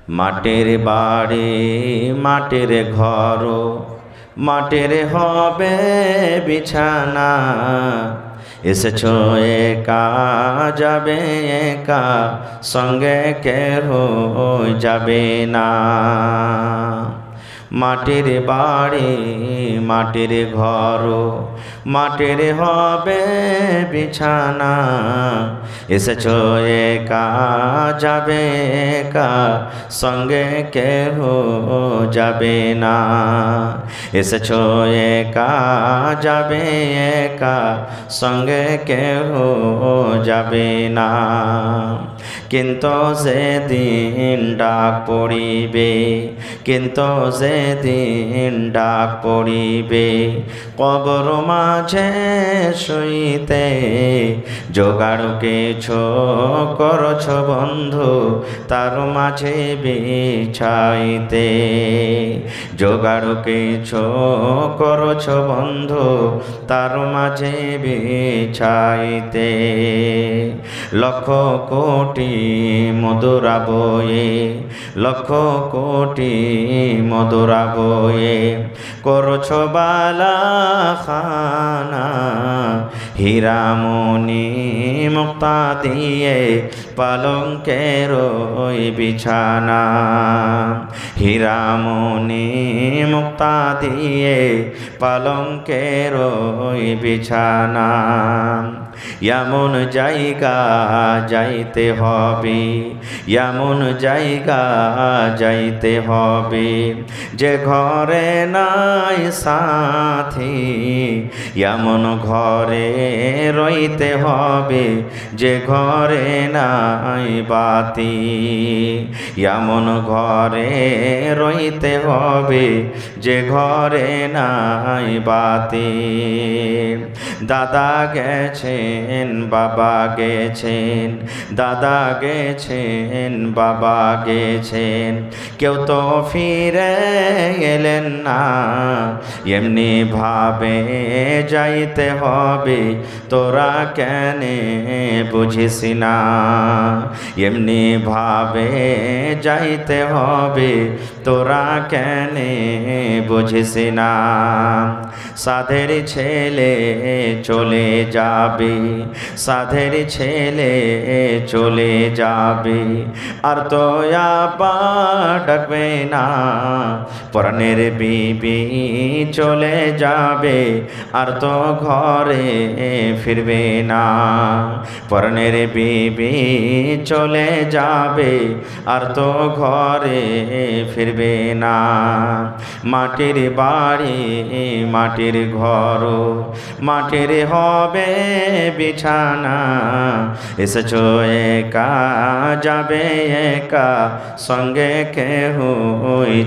মাটির বাড়ি মাটির ঘর, মাটির হবে বিছানা। এসেছো একা যাবে একা, সঙ্গে কেহ যাবে না। মাটির বাড়ি মাটির ঘর, মাটির হবে বিছানা। এসেছো একা যাবে একা, সঙ্গে কেহ যাবে না। এসেছো একা যাবে একা, সঙ্গে কেহ যাবে না। কিন্তু সেদিন ডাক পড়িবে, কিন্তু সেদিন ডাক পড়িবে, কবর মাঝে শুইতে। জোগাড় কিছু করছ বন্ধু, তার মাঝে বিছাইতে। জোগাড় কিছু করছ বন্ধু, তার মাঝে বিছাইতে। লক্ষ কোটি মধুরা বয়ে, লক্ষ কোটি মধুরা বয়ে, করছ বালা খানা। হীরামণি মুক্তা দিয়ে পালঙ্কের ওই বিছানা। হীরামণি মুক্তা দিয়ে পালঙ্কের ওই বিছানা। এমন জায়গা যাইতে হবে, এমন জায়গা যাইতে হবে, যে ঘরে নাই সাথী। এমন ঘরে রইতে হবে, যে ঘরে নাই বাতি। এমন ঘরে রইতে হবে, যে ঘরে নাই বাতি। দাদা গেছেন বাবা গেছেন, দাদা গেছেন বাবা গেছেন, কেউ তো ফিরে এলেন না। এমনি ভাবে যাইতে হবে, তোরা কেন বুঝিস না। এমনি ভাবে যাইতে হবে, তোরা কেন বুঝিস না। সাধের ছেলে চলে যাবে, সাধের ছেলে চলে যাবে, আর তো আবার ডাকবে না। পরাণের বিবি চলে যাবে, আর তো ঘরে ফিরবে না। পরাণের বিবি চলে যাবে, আর তো ঘরে ফিরবে না। মাটির বাড়ি মাটির ঘর, মাটির হবে বিছানা। এসেছো একা যাবে একা, সঙ্গে কেহ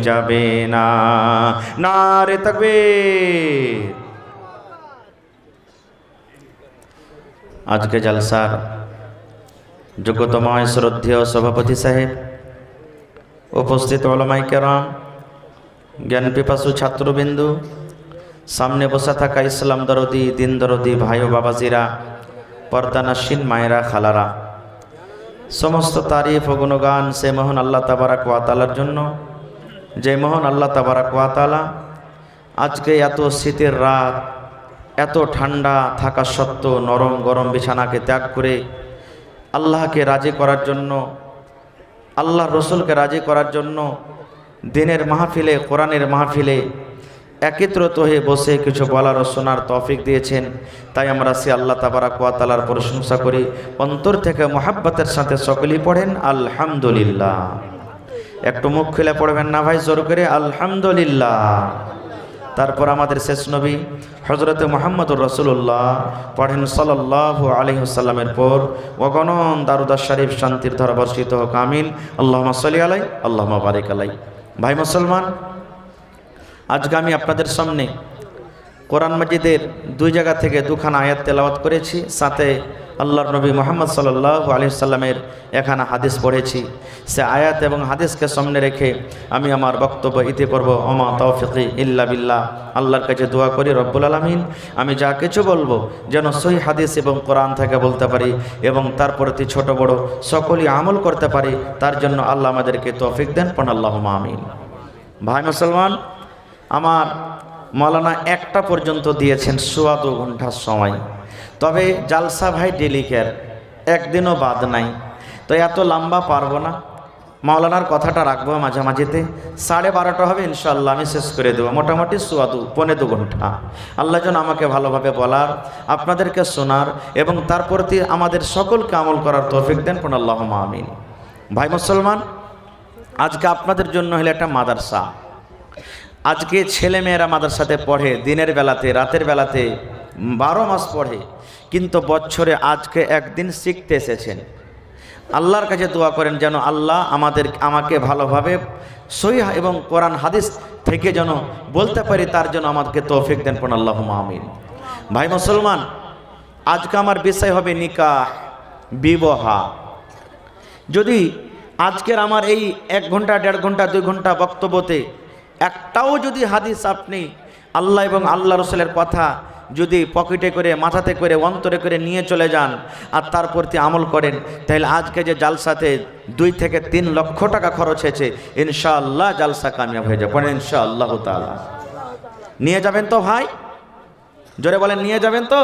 যাবে না। নারে তাকবীর। আজকে জলসার যোগ্যতম শ্রদ্ধেয় সভাপতি সাহেব, উপস্থিত ওলামায়ে কেরাম, জ্ঞান পিপাসু ছাত্রবিন্দু, সামনে বসে থাকা ইসলাম দরদি দিন দরদি ভাই ও বাবাজিরা, পর্দানাসীন মায়েরা খালারা, সমস্ত তারিফ ও গুণগান সে মহান আল্লাহ তাবারাক ওয়া তাআলার জন্য, যে মহান আল্লাহ তাবারাক ওয়া তাআলা আজকে এত শীতের রাত, এত ঠান্ডা থাকা সত্ত্বেও নরম গরম বিছানাকে ত্যাগ করে আল্লাহকে রাজি করার জন্য, আল্লাহ রসুলকে রাজি করার জন্য দিনের মাহফিলে, কোরআনের মাহফিলে একত্রিত হয়ে বসে কিছু বলার ও শোনার তৌফিক দিয়েছেন। তাই আমরা সে আল্লাহ তাবারাক ওয়া তাআলার প্রশংসা করি। অন্তর থেকে মহাব্বতের সাথে সকলেই পড়েন আলহামদুলিল্লাহ। একটু মুখ খুলে পড়বেন না ভাই, জোর করে আলহামদুলিল্লাহ। তারপর আমাদের শেষ নবী হযরত মুহাম্মদুর রাসূলুল্লাহ পড়েন সাল্লাল্লাহু আলাইহি ওয়াসাল্লামের পর অগণন দারুদ শরীফ শান্তির ধারা বর্ষিত হোক, আমিন। আল্লাহুম্মা সাল্লি আলাইহি আল্লাহুম্মা বারিক আলাইহি। ভাই মুসলমান, আজকে আমি আপনাদের সামনে কোরআন মাজিদের দুই জায়গা থেকে দুখানা আয়াত তেলাওয়াত করেছি, সাথে আল্লাহর নবী মুহাম্মদ সাল্লাল্লাহু আলাইহি সাল্লামের এখানা হাদিস পড়েছি। সে আয়াত এবং হাদিসকে সামনে রেখে আমি আমার বক্তব্য ইতি করব। ওমা তৌফিকি ইল্লা বিল্লাহ। আল্লাহর কাছে দোয়া করি রব্বুল আলামিন আমি যা কিছু বলবো যেন সহিহ হাদিস এবং কোরআন থেকে বলতে পারি এবং তার প্রতি ছোট বড় সকলেই আমল করতে পারি, তার জন্য আল্লাহ আমাদেরকে তৌফিক দেন। পড়ুন আল্লাহুম্মা আমিন। ভাই মুসলমান, আমার মাওলানা একটা পর্যন্ত দিয়েছেন 2.25 ঘন্টার সময়, তবে জালসা ভাই ডেলিকের একদিনও বাদ নাই, তো এত লম্বা পারবো না। মাওলানার কথাটা রাখবো মাঝামাঝিতে, 12:30 হবে ইনশাআল্লাহ, আমি শেষ করে দেবো। মোটামুটি 2.25 ঘন্টা। আল্লাহ যেন আমাকে ভালোভাবে বলার, আপনাদেরকে শোনার এবং তার প্রতি আমাদের সকলকে আমল করার তৌফিক দেন। পড়ুন আল্লাহুম্মা আমিন। ভাই মুসলমান, আজকে আপনাদের জন্য হলো একটা মাদ্রাসা। আজকে ছেলে মেয়েরা মাদ্রাসাতে পড়ে, দিনের বেলাতে রাতের বেলাতে 12 মাস পড়ে, কিন্তু বছরে আজকে একদিন শিখতে এসেছেন। আল্লাহর কাছে দোয়া করেন যেন আল্লাহ আমাকে ভালোভাবে সহিহ এবং কোরআন হাদিস থেকে যেন বলতে পারি, তার জন্য আমাদেরকে তৌফিক দেন। পড়ুন আল্লাহুম্মা আমিন। ভাই মুসলমান, আজকে আমার বিষয় হবে নিকাহ, বিবাহ। যদি আজকের আমার এই 1 ঘন্টা 1.5 ঘন্টা 2 ঘন্টা বক্তব্যতে একটাও যদি হাদিস আপনি আল্লাহ এবং আল্লাহ রসুলের কথা যদি পকেটে করে, মাথাতে করে, অন্তরে করে নিয়ে চলে যান আর তার প্রতি আমল করেন, তাহলে আজকে যে জালসাতে 2 থেকে 3 লক্ষ টাকা খরচ হয়েছে, ইনশাআল্লাহ জালসা কামিয়াব হয়ে যাবে। পড়েন ইনশাআল্লাহ তাআলা। নিয়ে যাবেন তো ভাই? জোরে বলেন, নিয়ে যাবেন তো?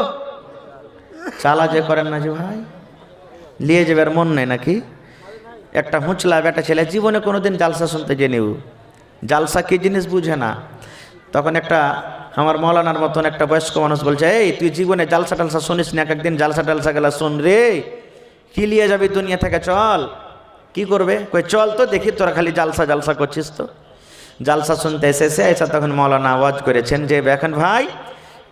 চালা যে করেন না যে ভাই, নিয়ে যাবার মন নেই নাকি? একটা হুঁচলা বেটা ছেলে জীবনে কোনোদিন জালসা শুনতে জেনেও, জালসা কি জিনিস বুঝে না। তখন একটা আমার মৌলানার মতন একটা বয়স্ক মানুষ বলছে, এই তুই জীবনে জালসা টালসা শুনিস না, একদিন জালসা টালসা গেলা শুন রে, কি লিয়ে যাবি দুনিয়া থেকে, চল। কি করবে? কই চল তো দেখি, তোরা খালি জালসা জালসা করছিস। তো জালসা শুনতে এসে তখন মৌলানা আওয়াজ করেছেন যে এখন ভাই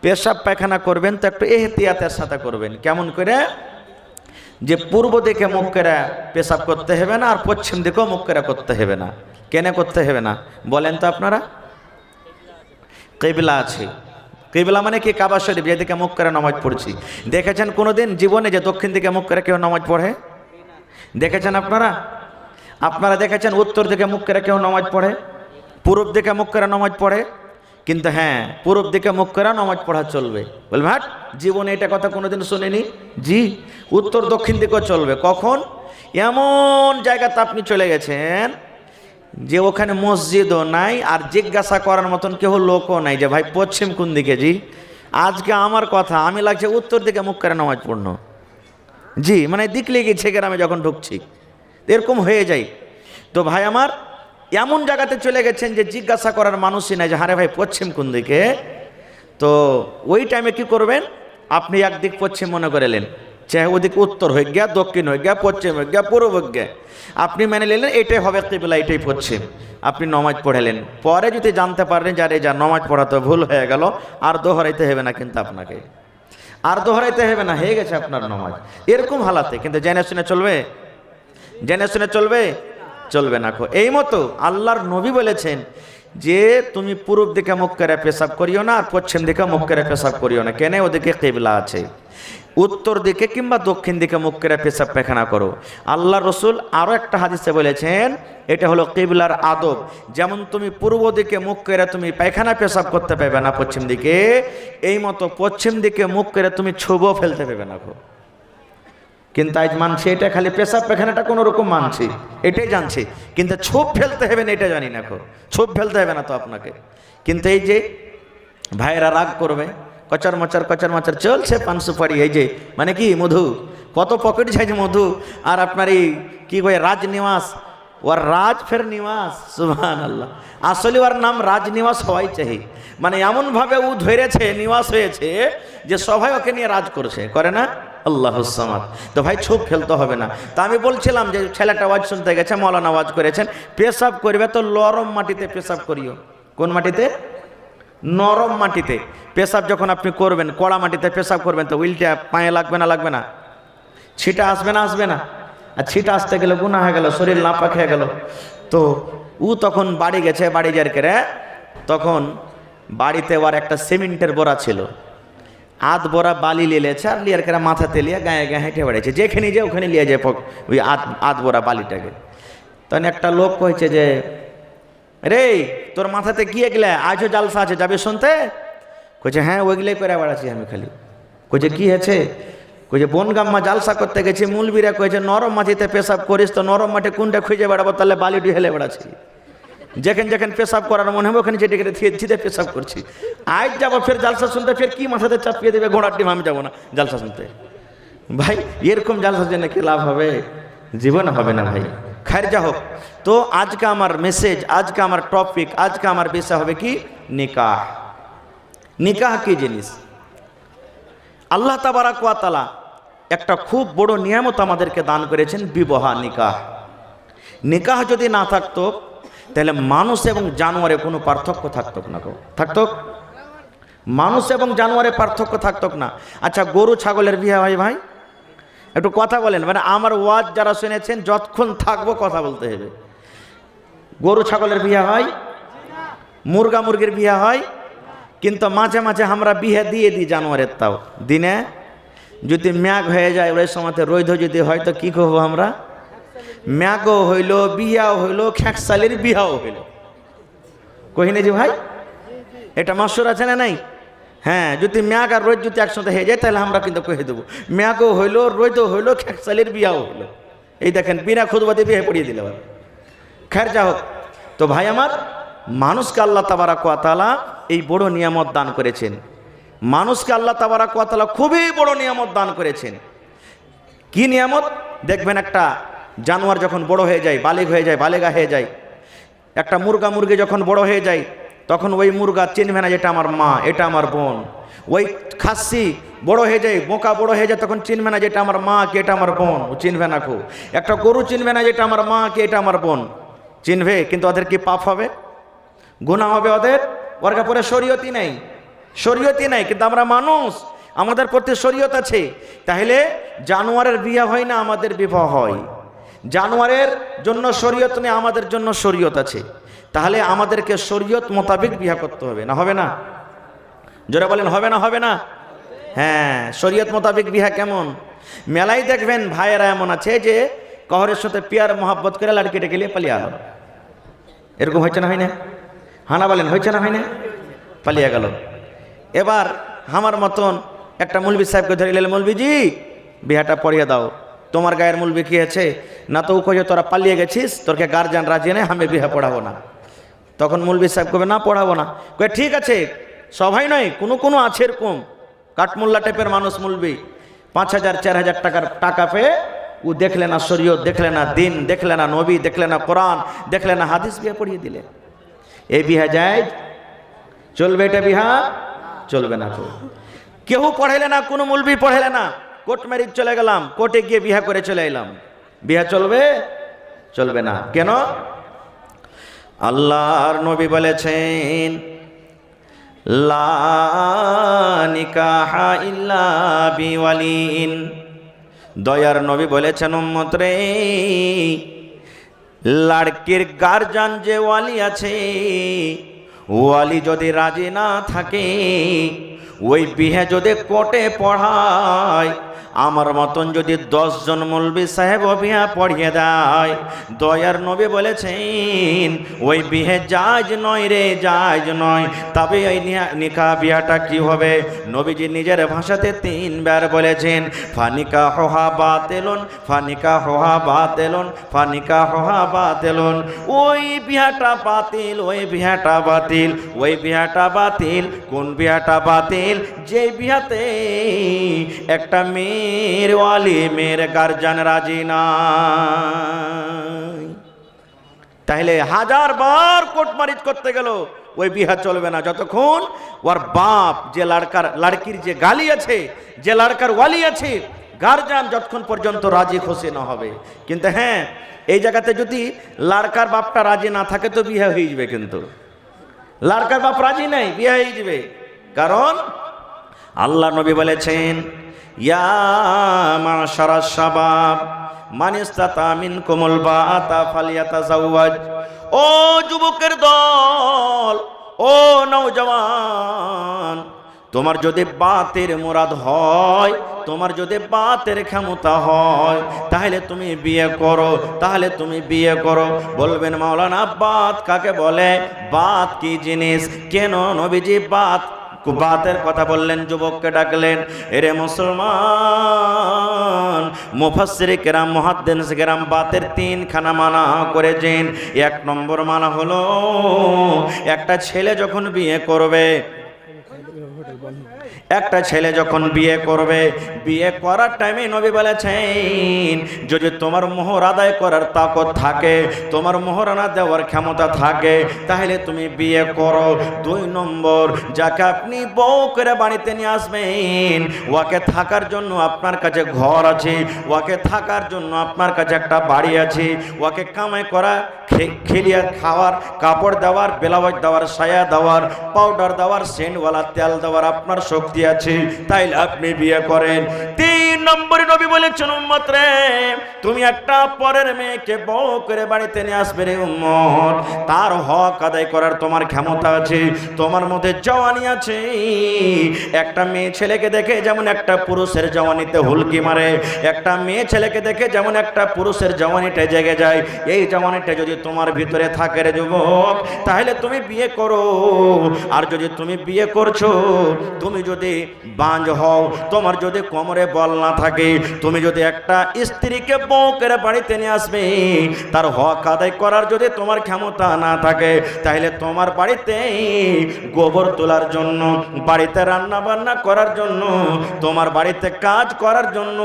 পেশাব পায়খানা করবেন তো একটু এহতিয়াতের সাথে করবেন। কেমন করে? যে পূর্ব দিকে মুখ করে পেশাব করতে হবে না, আর পশ্চিম দিকেও মুখ করে করতে হবে না। কেন করতে হবে না বলেন তো আপনারা? কিবলা আছে। কিবলা মানে কি? কাবা শরীফ, যেদিকে মুখ করে নামাজ পড়ছি। দেখেছেন কোনোদিন জীবনে যে দক্ষিণ দিকে মুখ করে কেউ নামাজ পড়ে? দেখেছেন আপনারা? আপনারা দেখেছেন উত্তর দিকে মুখ করে কেউ নামাজ পড়ে? পূর্ব দিকে মুখ করে নামাজ পড়ে? কিন্তু হ্যাঁ, পূর্ব দিকে মুখ করে নামাজ পড়া চলবে। বলবে হাট, জীবনে এটা কথা কোনোদিন শুনিনি। জি, উত্তর দক্ষিণ দিকেও চলবে। কখন? এমন জায়গাতে আপনি চলে গেছেন যে ওখানে মসজিদও নাই, আর জিজ্ঞাসা করার মতন কেউ লোকও নাই যে ভাই পশ্চিম কোন দিকে। জি, আজকে আমার কথা, আমি লাগছে উত্তর দিকে মুখ করে নামাজ পড়নো। জি, মানে দিকলে গেছে গ্রামে যখন ঢুকছি এরকম হয়ে যায়। তো ভাই আমার এমন জায়গাতে চলে গেছেন যে জিজ্ঞাসা করার মানুষই নাই যে হারে ভাই পশ্চিম কোন দিকে। তো ওই টাইমে কি করবেন? আপনি একদিক পশ্চিম মনে করে নেন, চাহে ওদিকে উত্তর হয়ে গিয়া, দক্ষিণ হয়ে গিয়া, পশ্চিম হয়ে গিয়া, পূর্ব হয়ে গিয়া, আপনি মেনে নিলেন এটাই হবে কিবলা, এটাই পশ্চিম। আপনি নমাজ পড়ালেন, পরে যদি জানতে পারেন যে আরে যা নমাজ পড়া তো ভুল হয়ে গেল, আর দোহরাইতে হবে না, কিন্তু আপনাকে আর দোহরাইতে হবে না, হয়ে গেছে আপনার নমাজ। এরকম হালাতে কিন্তু জেনে শুনে চলবে? জেনে শুনে চলবে? চলবে না। এই মতো আল্লাহর নবী বলেছেন যে তুমি পূর্ব দিকে মুখ করে পেশাব করিও না, আর পশ্চিম দিকে মুখ করে পেশাব করিও না। কেন? ওদিকে কিবলা আছে। উত্তর দিকে কিংবা দক্ষিণ দিকে মুখ করে পেশাব পায়খানা করো। আল্লাহ রসুল আরও একটা হাদিসে বলেছেন এটা হলো কিবলার আদব। যেমন তুমি পূর্ব দিকে মুখ করে তুমি পায়খানা পেশাব করতে পারবে না পশ্চিম দিকে, এই মতো পশ্চিম দিকে মুখ করে তুমি ছুবও ফেলতে পারবে না। কিন্তু আজ মানছি এটা, খালি পেশাব পায়খানাটা কোনো রকম মানছি, এটাই জানছি, কিন্তু ছোপ ফেলতে হবে না এটা জানি না। ছোপ ফেলতে হবে না তো আপনাকে। কিন্তু এই যে ভাইয়েরা রাগ করবে, কচার মচার চলছে 500 পাড়ি, এই যে মানে কি মধু, কত পকেট যাইছে মধু। আর আপনার এই কি কয় রাজনিবাস, ওর রাজ ফের নিবাস, সুবহানাল্লাহ। আসলে ওর নাম রাজনিবাস হওয়াই চাই। মানে এমনভাবে ও ধরেছে, নিবাস হয়েছে যে সবাই ওকে নিয়ে রাজ করছে, করে না? আল্লাহুস সামাদ। তো ভাই ছোপ ফেলতে হবে না। তা আমি বলছিলাম যে ছেলেটা আওয়াজ শুনতে গেছে, মৌলানা আওয়াজ করেছেন পেশাব করবে তো নরম মাটিতে পেশাব করিও। কোন মাটিতে? নরম মাটিতে। পেশাব যখন আপনি করবেন, কড়া মাটিতে পেশাব করবেন তো উল্টা পায়ে লাগবে না? লাগবে না? ছিটা আসবে না? আসবে না? আর ছিটা আসতে গেলে গুনাহ হয়ে গেল, শরীর নাপাক হয়ে গেল। তো ও তখন বাড়ি গেছে, বাড়ি যার করে তখন বাড়িতে ওর একটা সিমেন্টের বোরা ছিল, আধ বোরা বালি লিয়েছে আর লিয়ার করে মাথাতে লিয়ে গায়ে গায়ে হেঁটে বেড়াইছে, যেখানে যে ওখানে লিয়ে যায় ওই আধ বোরা বালিটাকে। তখন একটা লোক কইছে যে, রে তোর মাথাতে কি এগুলা, আজও জালসা আছে, যাবে শুনতে? কইছে হ্যাঁ ওইগুলাই করে বেড়াচ্ছি আমি খালি। কইছে কি হয়েছে? কইছে বনগাম্মা জালসা করতে গেছি, মূলবীরা কইছে নরম মাটিতে পেশাব করিস, তো নরম মাটি কোনটা খুঁজে বেড়াবো, তাহলে বালিটি হেলে বেড়াচ্ছি, যেখানে যেখানে পেশাব করার মনে হবে ওখানে যেটা ছিটে পেশাব করছি। আজ যাবো ফের জালসা শুনতে, ফের কি মাথাতে চাপিয়ে দেবে ঘোড়ার ডিম, আমি যাবো না জালসা শুনতে। ভাই এরকম জালসার জন্য কি লাভ হবে? জীবন হবে না ভাই। খায়ের যা হোক, তো আজকে আমার মেসেজ, আজকে আমার টপিক, আজকে আমার বিষয় হবে কি? নিকাহ। নিকাহ কি জিনিস? আল্লাহ তাবারাক ওয়া তাআলা একটা খুব বড় নিয়ামত আমাদেরকে দান করেছেন, বিবাহ, নিকাহ। নিকাহ যদি না থাকতো তাহলে মানুষ এবং জানোয়ারে কোনো পার্থক্য থাকতো না। থাকতো? মানুষ এবং জানোয়ারে পার্থক্য থাকতো না। আচ্ছা গরু ছাগলের বিয়ে হয় ভাই? একটু কথা বলেন, মানে আমার ওয়াজ যারা শুনেছেন যতক্ষণ থাকবো কথা বলতে হবে। গরু ছাগলের বিয়ে হয়, মুরগা মুরগির বিয়ে হয়, কিন্তু মাঝে মাঝে আমরা বিয়ে দিয়ে দিই জানোয়ারের। তাও দিনে যদি ম্যাগ হয়ে যায়, ওই সময় রৈধ যদি হয় তো কি করবো আমরা? ম্যাগও হইল, বিয়াও হইল, খ্যাকশালির বিয়াও হইল। কহিনে যে ভাই এটা মশহুর আছে না নাই? হ্যাঁ, যদি ম্যাগ আর রোদ যদি একসাথে হয়ে যায় তাহলে আমরা কিন্তু কহে দেবো ম্যাগও হইলো, রোদও হইলো, খ্যাকশালির বিয়াও হইলো। এই দেখেন বিনা খুদবাতে বিয়ে পড়িয়ে দিল। খैर যা হোক, তো ভাই আমার, মানুষকে আল্লাহ তাবারাক ওয়া তাআলা এই বড় নিয়ামত দান করেছেন। মানুষকে আল্লাহ তাবারাক ওয়া তাআলা খুবই বড় নিয়ামত দান করেছেন। কি নিয়ামত? দেখবেন একটা জানোয়ার যখন বড় হয়ে যায়, বালিগ হয়ে যায়, বালেগা হয়ে যায়, একটা মুরগা মুরগি যখন বড় হয়ে যায় তখন ওই মুরগা চিনবে না যেটা আমার মা, এটা আমার বোন। ওই খাসি বড় হয়ে যায়, বোকা বড় হয়ে যায়, তখন চিনবে না যেটা আমার মা কে এটা আমার বোন, ও চিনবে না। খুব একটা গরু চিনবে না যেটা আমার মা কে এটা আমার বোন, চিনবে কিন্তু ওদের কি পাপ হবে, গুনাহ হবে ওদের। ওর কাপড়ে শরীয়তই নাই, শরীয়তই নাই, কিন্তু আমরা মানুষ, আমাদের প্রতি শরীয়ত আছে। তাহলে জানোয়ারের বিয়ে হয় না, আমাদের বিবাহ হয়। জানোয়ারের জন্য শরীয়ত নেই, আমাদের জন্য শরীয়ত আছে। তাহলে আমাদেরকে শরীয়ত মোতাবেক বিয়ে করতে হবে, না হবে না? জোরে বলেন হবে না? হবে না? হ্যাঁ, শরীয়ত মোতাবেক বিয়ে কেমন? মেলাই দেখবেন ভাইয়েরা এমন আছে যে কহরের সাথে পিয়ার মোহাব্বত করে লাড়কিটা গেলে পালিয়ে গেল। এরকম হয়েছে না? হয় না? হানা বলেন হয়েছে না? হয় না? পালিয়ে গেল। এবার আমার মতন একটা মৌলবী সাহেবকে ধরে নিলেন, মৌলবীজি বিয়েটা পড়িয়ে দাও। তোমার গায়ের মৌলবী কি আছে? না তো ও কয়ে তোরা পালিয়ে গেছিস, তোরকে গার্জিয়ান রাজি নেই, আমি বিয়ে পড়াবো না। তখন মৌলবী সাহেব কবে না পড়াবো না। কয়ে ঠিক আছে, সবাই নয়, কোনো কোনো আছে এরকম কাঠমোল্লা টাইপের মানুষ, মৌলবী 5,000 4,000 টাকার টাকা পেয়ে ও দেখলে না শরীয়ত, দেখলে না দিন, দেখলে না নবী, দেখলে না কোরআন, দেখলে না হাদিস, বিয়ে পড়িয়ে দিলে। এই বিহা যায় চলবে? এটা বিহা চলবে না। কেউ পড়াইলে না, কোনো মৌলবী পড়াইলে না, কোর্ট ম্যারেজ চলে গেলাম, কোর্টে গিয়ে বিহা করে চলে এলাম, বিহা চলবে? চলবে না। কেন? আল্লাহর নবী বলেছেন লা নিকাহা ইল্লা বিওয়ালিন। দয়ার নবী বলেছেন উম্মত রে, লড়কির গার্জিয়ান যে ওয়ালি আছে, ওয়ালি যদি রাজি না থাকে, ওই বিয়ে যদি কোর্টে পড়ায়, আমার মতন যদি 10 জন মৌলবী সাহেব বিয়া পড়িয়ে দেয়, দয়ার নবী বলেছেন ওই বিয়ে জায়েজ নয় রে, জায়েজ নয়। তবে এই নিকাহ বিয়াটা কি হবে? নবীজি নিজের ভাষাতে 3 বার বলেছেন ফানিকাহুহা বাতিলুন, ফানিকাহুহা বাতিলুন, ফানিকাহুহা বাতিলুন। ওই বিয়াটা বাতিল, ওই বিয়াটা বাতিল, ওই বিয়াটা বাতিল। কোন বিয়াটা বাতিল? যে বিয়াতে একটা মেয়ের ওয়ালি, মেয়ের গার্জিয়ান রাজি নাই। তাহলে 1000 বার কোর্ট ম্যারেজ করতে গেল, ওই বিয়া চলবে না যতক্ষণ ওর বাপ, যে লড়কির যে গালি আছে, যে লড়কার ওয়ালি আছে, গার্জিয়ান যতক্ষণ পর্যন্ত রাজি খুশি না হবে। কিন্তু হ্যাঁ, এই জায়গাতে যদি লড়কার বাপটা রাজি না থাকে তো বিয়ে হয়ে যাবে, কিন্তু লড়কার বাপ রাজি নাই, বিয়ে হয়ে যাবে। কারণ আল্লাহ নবী বলেছেন ইয়া মাশারাশ শাবাব মান ইসতাতা মিনকুমুল বাআতা ফালিয়াতাজাওয়াজ। ও যুবকের দল, ও ও নওজওয়ান, তোমার যদি বাতের মুরাদ হয়, তোমার যদি বাতের ক্ষমতা হয়, তাহলে তুমি বিয়ে করো, তাহলে তুমি বিয়ে করো। বলবেন মাওলানা বাত কাকে বলে, বাত কি জিনিস, কেন নবীজি বাতের কথা বললেন, যুবককে ডাকলেন। এরে মুসলমান, মুফাসসিরে কেরাম মুহাদ্দিস কেরাম বাতের তিনখানা মানা করেছেন। এক নম্বর মানা হলো, একটা ছেলে যখন বিয়ে করবে, একটা ছেলে যখন বিয়ে করবে, বিয়ে করার টাইমে নবী বলেছেন যদি তোমার মোহর আদায় করার তাকত থাকে, তোমার মোহরানা দেওয়ার ক্ষমতা থাকে, তাহলে তুমি বিয়ে করো। দুই নম্বর, যাকে আপনি বউ করে বাড়িতে নিয়ে আসবেন, ওকে থাকার জন্য আপনার কাছে ঘর আছে, ওকে থাকার জন্য আপনার কাছে একটা বাড়ি আছে, ওকে কামাই করা, খেলিয়ে খাওয়ার, কাপড় দেওয়ার, ব্লাউজ দেওয়ার, সায়া দেওয়ার, পাউডার দেওয়ার, সেন্টওয়ালা তেল দেওয়ার আপনার শক্তি আছে, তাইলে আপনি বিয়ে করেন। তিন নম্বরে নবী বলেছেন উম্মত রে, তুমি একটা পরের মেয়েকে বউ করে বাড়িতে নিয়ে আসবে রে উম্মত, তার হক আদায় করার তোমার ক্ষমতা আছে, তোমার মধ্যে জওয়ানি আছে। একটা মেয়ে ছেলেকে দেখে যেমন একটা পুরুষের জওয়ানিতে হুলকি মারে, একটা মেয়ে ছেলেকে দেখে যেমন একটা পুরুষের জওয়ানিটা জেগে যায়, এই জওয়ানিটা যদি তোমার ভিতরে থাকে রে যুবক, তাহলে তুমি বিয়ে করো। আর যদি তুমি বিয়ে করছো, তুমি যদি বাঁঝ হও, তোমার যদি কোমরে বল না থাকে, তুমি যদি একটা স্ত্রীকে বউ করে বাড়িতে নিয়ে আসবে, তার হক আদায় করার যদি তোমার ক্ষমতা না থাকে, তাহলে তোমার বাড়িতে গোবর তোলার জন্য, বাড়িতে রান্না বান্না করার জন্য, তোমার বাড়িতে কাজ করার জন্য,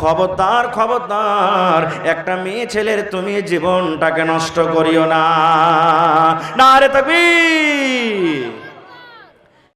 খবরদার খবরদার একটা মেয়ে ছেলের তুমি জীবনটাকে নষ্ট করিও না। নারে তাকবীর।